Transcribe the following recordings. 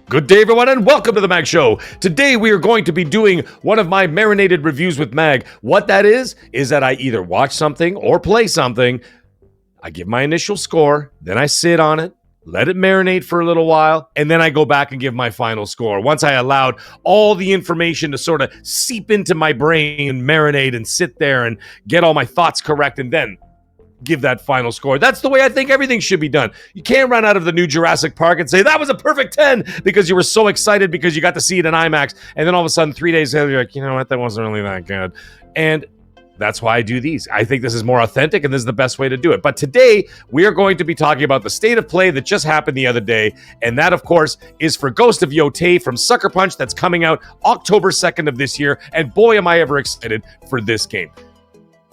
Good day, everyone, and welcome to the Mag Show. Today, we are going to be doing one of my marinated reviews with Mag. What that is that I either watch something or play something. I give my initial score, then I sit on it, let it marinate for a little while, and then I go back and give my final score. Once I allowed all the information to sort of seep into my brain and marinate and sit there and get all my thoughts correct, and then give that final score. That's the way I think everything should be done. You can't run out of the new Jurassic Park and say, that was a perfect 10, because you were so excited because you got to see it in IMAX, and then all of a sudden, 3 days later, you're like, you know what, that wasn't really that good. And that's why I do these. I think this is more authentic, and this is the best way to do it. But today, we are going to be talking about the state of play that just happened the other day, and that, of course, is for Ghost of Yotei from Sucker Punch. That's coming out October 2nd of this year, and boy, am I ever excited for this game.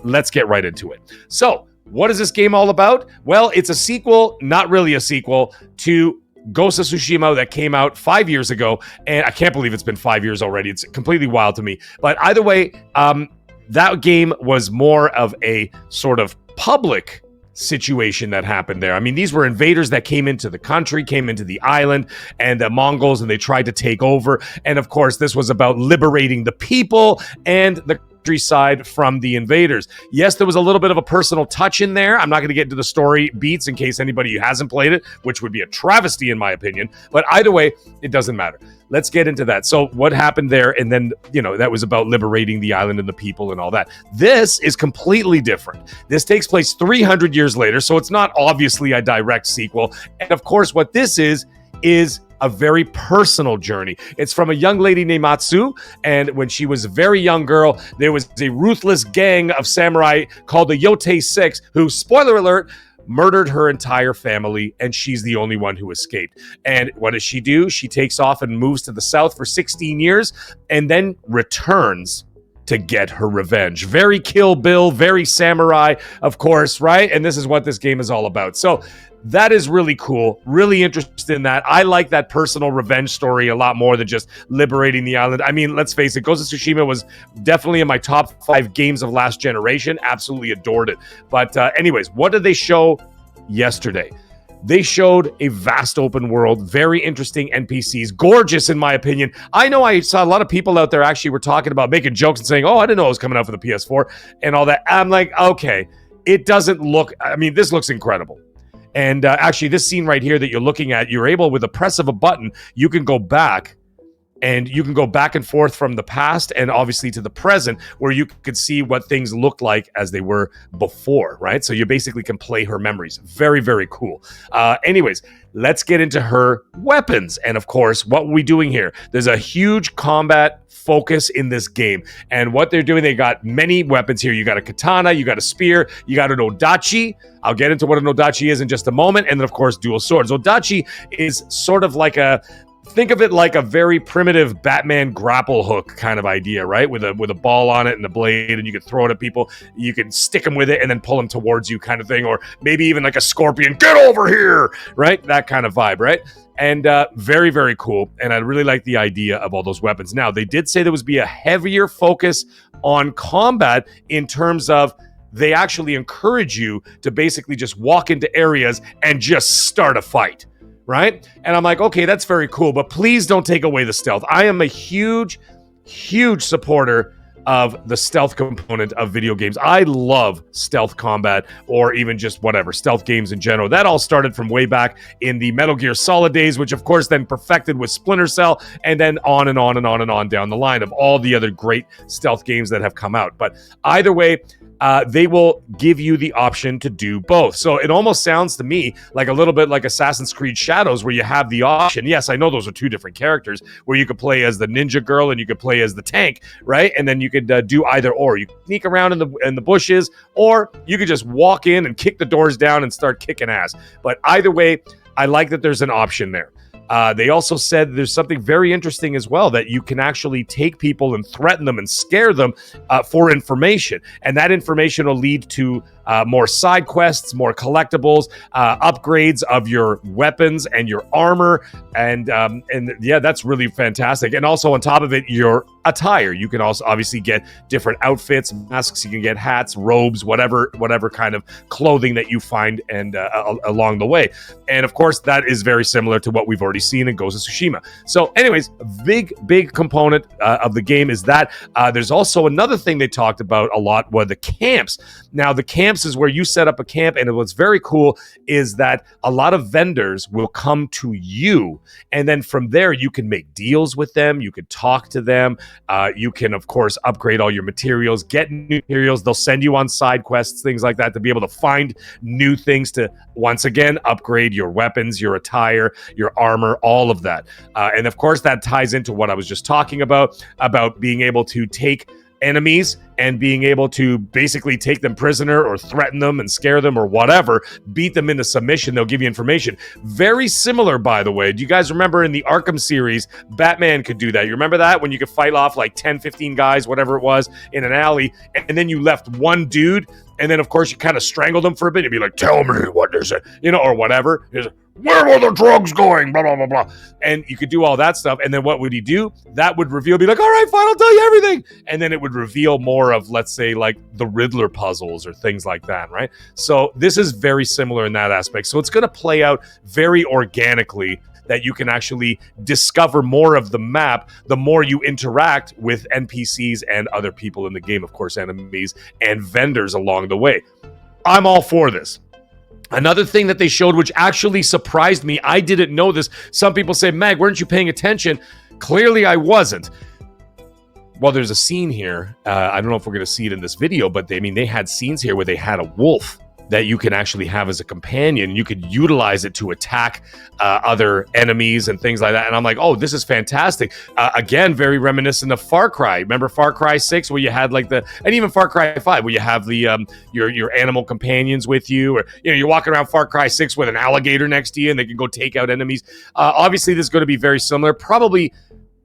Let's get right into it. So, what is this game all about? Well, it's a sequel, not really a sequel, to Ghost of Tsushima that came out 5 years ago, and I can't believe it's been 5 years already. It's completely wild to me. But either way, that game was more of a sort of public situation that happened there. I mean, these were invaders that came into the country, came into the island, and the Mongols, and they tried to take over. And of course, this was about liberating the people and the countryside from the invaders. Yes, there was a little bit of a personal touch in there. I'm not going to get into the story beats in case anybody who hasn't played it, which would be a travesty in my opinion. But either way, it doesn't matter. Let's get into that. So what happened there? And then, that was about liberating the island and the people and all that. This is completely different. This takes place 300 years later, so it's not obviously a direct sequel. And of course, what this is a very personal journey. It's from a young lady named Matsu, and when she was a very young girl, there was a ruthless gang of samurai called the Yotei Six who, spoiler alert, murdered her entire family, and she's the only one who escaped. And what does she do? She takes off and moves to the south for 16 years, and then returns to get her revenge. Very Kill Bill, very samurai, of course, right? And this is what this game is all about. So that is really cool. Really interested in that. I like that personal revenge story a lot more than just liberating the island. I mean, let's face it, Ghost of Tsushima was definitely in my top 5 games of last generation. Absolutely adored it. But anyways, what did they show yesterday? They showed a vast open world, very interesting NPCs, gorgeous in my opinion. I know I saw a lot of people out there actually were talking about making jokes and saying, oh, I didn't know it was coming out for the PS4 and all that. I'm like, okay, it doesn't look, I mean, this looks incredible. And actually, this scene right here that you're looking at, you're able, with the press of a button, you can go back. And you can go back and forth from the past and obviously to the present, where you could see what things looked like as they were before, right? So you basically can play her memories. Very, very cool. Anyways, let's get into her weapons. And of course, what are we doing here? There's a huge combat focus in this game. And what they're doing, they got many weapons here. You got a katana, you got a spear, you got an odachi. I'll get into what an odachi is in just a moment. And then, of course, dual swords. Odachi is sort of like think of it like a very primitive Batman grapple hook kind of idea, right? With a ball on it and a blade, and you can throw it at people. You can stick them with it and then pull them towards you kind of thing. Or maybe even like a scorpion, get over here, right? That kind of vibe, right? And very, very cool. And I really like the idea of all those weapons. Now, they did say there was be a heavier focus on combat in terms of they actually encourage you to basically just walk into areas and just start a fight. Right? And I'm like, okay, that's very cool, but please don't take away the stealth. I am a huge, huge supporter of the stealth component of video games. I love stealth combat, or even just whatever, stealth games in general. That all started from way back in the Metal Gear Solid days, which of course then perfected with Splinter Cell, and then on and on and on and on down the line of all the other great stealth games that have come out. But either way, they will give you the option to do both. So it almost sounds to me like a little bit like Assassin's Creed Shadows, where you have the option. Yes, I know those are two different characters, where you could play as the ninja girl and you could play as the tank, right? And then you could do either or. You sneak around in the bushes, or you could just walk in and kick the doors down and start kicking ass. But either way, I like that there's an option there. They also said there's something very interesting as well, that you can actually take people and threaten them and scare them for information. And that information will lead to more side quests, more collectibles, upgrades of your weapons and your armor, and yeah, that's really fantastic. And also on top of it, your attire. You can also obviously get different outfits, masks. You can get hats, robes, whatever kind of clothing that you find and along the way. And of course, that is very similar to what we've already seen in Ghost of Tsushima. So, anyways, big component of the game is that. There's also another thing they talked about a lot were the camps. Now, the camps is where you set up a camp, and what's very cool is that a lot of vendors will come to you, and then from there you can make deals with them. You can talk to them. You can, of course, upgrade all your materials, get new materials. They'll send you on side quests, things like that, to be able to find new things to, once again, upgrade your weapons, your attire, your armor, all of that. And of course, that ties into what I was just talking about being able to take enemies and being able to basically take them prisoner or threaten them and scare them or whatever, beat them into submission. They'll give you information. Very similar, by the way. Do you guys remember in the Arkham series, Batman could do that? You remember that? When you could fight off like 10, 15 guys, whatever it was, in an alley, and then you left one dude, and then of course you kind of strangled him for a bit. You'd be like, tell me what is it? Or whatever. Where were the drugs going? Blah, blah, blah, blah. And you could do all that stuff. And then what would he do? That would reveal, be like, all right, fine, I'll tell you everything. And then it would reveal more of, let's say, like the Riddler puzzles or things like that, right? So this is very similar in that aspect. So it's going to play out very organically, that you can actually discover more of the map the more you interact with NPCs and other people in the game, of course, enemies and vendors along the way. I'm all for this. Another thing that they showed, which actually surprised me, I didn't know this. Some people say, Mag, weren't you paying attention? Clearly, I wasn't. Well, there's a scene here. I don't know if we're going to see it in this video, but they had scenes here where they had a wolf that you can actually have as a companion. You could utilize it to attack other enemies and things like that. And I'm like, oh, this is fantastic. Again, very reminiscent of Far Cry. Remember Far Cry 6 where you had like and even Far Cry 5 where you have the your animal companions with you, or you're walking around Far Cry 6 with an alligator next to you and they can go take out enemies. Obviously, this is going to be very similar. Probably,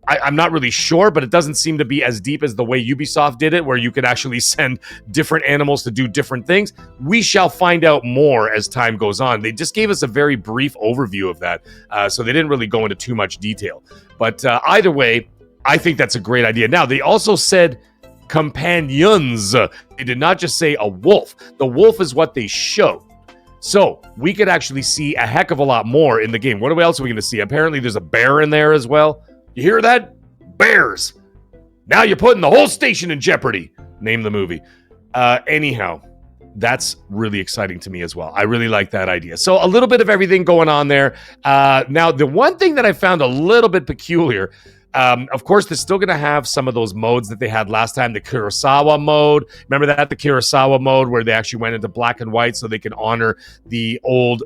I'm not really sure, but it doesn't seem to be as deep as the way Ubisoft did it, where you could actually send different animals to do different things. We shall find out more as time goes on. They just gave us a very brief overview of that, so they didn't really go into too much detail. But either way, I think that's a great idea. Now, they also said companions. They did not just say a wolf. The wolf is what they showed. So we could actually see a heck of a lot more in the game. What else are we going to see? Apparently, there's a bear in there as well. You hear that? Bears. Now you're putting the whole station in jeopardy. Name the movie. Anyhow, that's really exciting to me as well. I really like that idea. So a little bit of everything going on there. Now, the one thing that I found a little bit peculiar, of course, they're still going to have some of those modes that they had last time, the Kurosawa mode. Remember that? The Kurosawa mode where they actually went into black and white so they can honor the old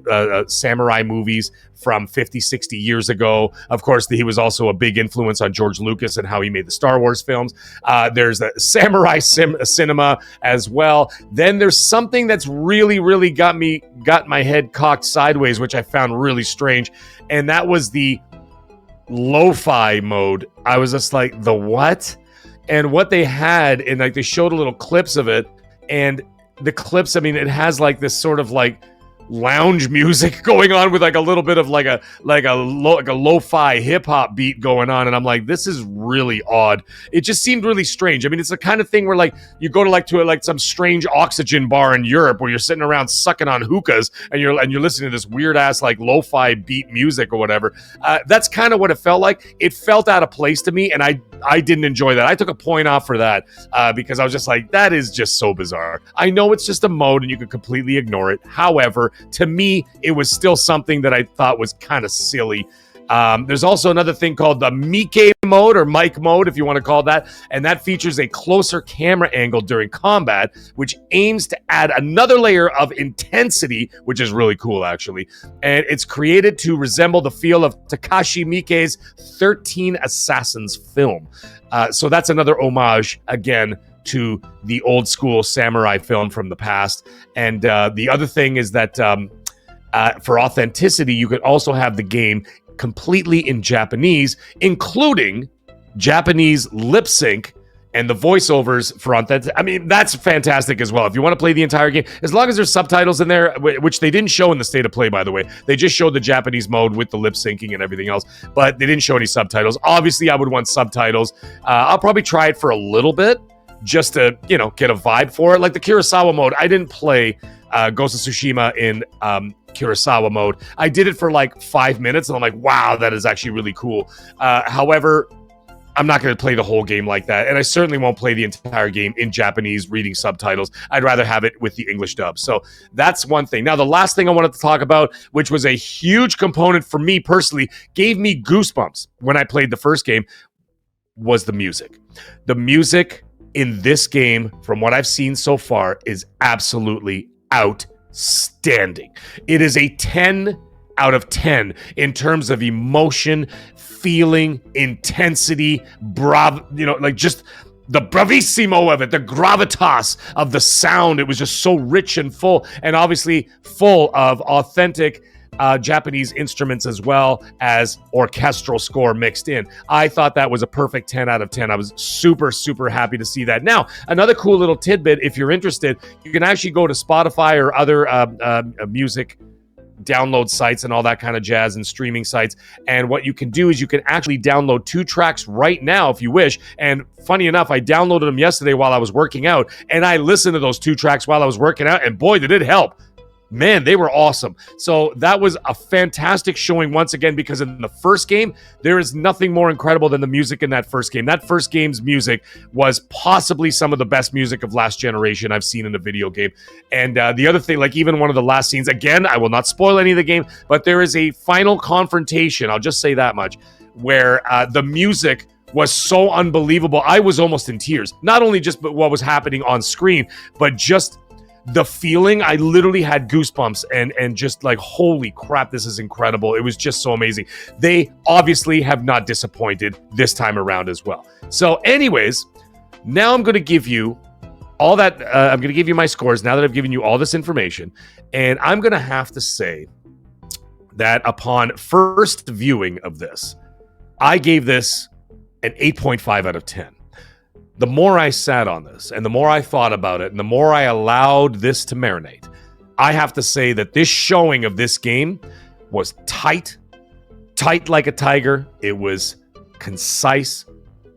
samurai movies from 50, 60 years ago. Of course, he was also a big influence on George Lucas and how he made the Star Wars films. There's a samurai cinema as well. Then there's something that's really got my head cocked sideways, which I found really strange. And that was the lo-fi mode. I was just like, the what? And what they had, and like they showed a little clips of it, and the clips, it has like this sort of like lounge music going on with like a little bit of like a lo-fi hip-hop beat going on, and I'm like, this is really odd. It just seemed really strange. It's the kind of thing where like you go to some strange oxygen bar in Europe where you're sitting around sucking on hookahs and you're listening to this weird ass like lo-fi beat music or whatever. That's kind of what it felt like. It felt out of place to me, and I didn't enjoy that. I took a point off for that because I was just like, that is just so bizarre. I know it's just a mode and you could completely ignore it. However, to me, it was still something that I thought was kind of silly. There's also another thing called the Mike mode, or Mike mode, if you want to call it that, and that features a closer camera angle during combat, which aims to add another layer of intensity, which is really cool, actually. And it's created to resemble the feel of Takashi Miike's 13 Assassins film. So that's another homage, again, to the old school samurai film from the past. And the other thing is that for authenticity, you could also have the game completely in Japanese, including Japanese lip sync And the voiceovers for authentic, I mean, that's fantastic as well. If you want to play the entire game, as long as there's subtitles in there, which they didn't show in the State of Play, by the way. They just showed the Japanese mode with the lip syncing and everything else, but they didn't show any subtitles. Obviously, I would want subtitles. I'll probably try it for a little bit just to, get a vibe for it. Like the Kurosawa mode, I didn't play Ghost of Tsushima in Kurosawa mode. I did it for like 5 minutes, and I'm like, wow, that is actually really cool. However, I'm not going to play the whole game like that, and I certainly won't play the entire game in Japanese reading subtitles. I'd rather have it with the English dub. So that's one thing. Now, the last thing I wanted to talk about, which was a huge component for me personally, gave me goosebumps when I played the first game, was the music. The music in this game, from what I've seen so far, is absolutely outstanding. It is a 10 out of 10 in terms of emotion, feeling, intensity, just the bravissimo of it, the gravitas of the sound. It was just so rich and full, and obviously full of authentic Japanese instruments as well as orchestral score mixed in. I thought that was a perfect 10 out of 10. I was super, super happy to see that. Now, another cool little tidbit, if you're interested, you can actually go to Spotify or other music download sites and all that kind of jazz and streaming sites. And what you can do is you can actually download 2 tracks right now if you wish. And funny enough, I downloaded them yesterday while I was working out, and I listened to those 2 tracks while I was working out, and boy, did it help. Man, they were awesome. So that was a fantastic showing once again, because in the first game, there is nothing more incredible than the music in that first game. That first game's music was possibly some of the best music of last generation I've seen in a video game. And the other thing, like even one of the last scenes, again, I will not spoil any of the game, but there is a final confrontation, I'll just say that much, where the music was so unbelievable. I was almost in tears. Not only just what was happening on screen, but just the feeling. I literally had goosebumps and just like, holy crap, this is incredible. It was just so amazing. They obviously have not disappointed this time around as well. So anyways, now I'm going to give you all that. I'm going to give you my scores now that I've given you all this information. And I'm going to have to say that upon first viewing of this, I gave this an 8.5 out of 10. The more I sat on this and the more I thought about it and the more I allowed this to marinate, I have to say that this showing of this game was tight like a tiger. It was concise.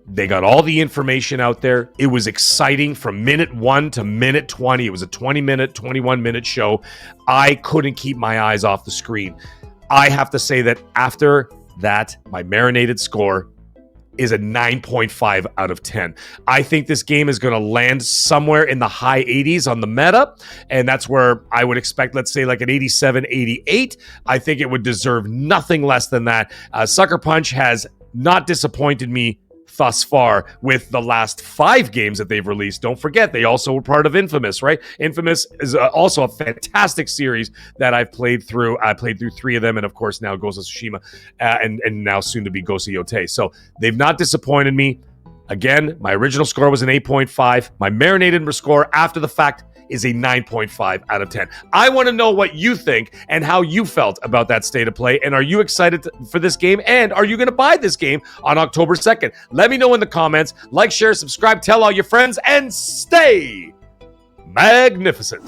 They got all the information out there. It was exciting from minute 1 to minute 20. It was a 20-minute, 21-minute show. I couldn't keep my eyes off the screen. I have to say that after that, my marinated score is a 9.5 out of 10. I think this game is going to land somewhere in the high 80s on the meta, and that's where I would expect, let's say, like an 87, 88. I think it would deserve nothing less than that. Sucker Punch has not disappointed me thus far with the last 5 games that they've released. Don't forget, they also were part of Infamous, right? Infamous is also a fantastic series that I've played through. I played through 3 of them, and of course now Ghost of Tsushima, and now soon to be Ghost of Yotei. So they've not disappointed me. Again, my original score was an 8.5. My marinated score after the fact is a 9.5 out of 10. I want to know what you think and how you felt about that state of play. And are you excited for this game? And are you going to buy this game on October 2nd? Let me know in the comments. Like, share, subscribe, tell all your friends, and stay magnificent.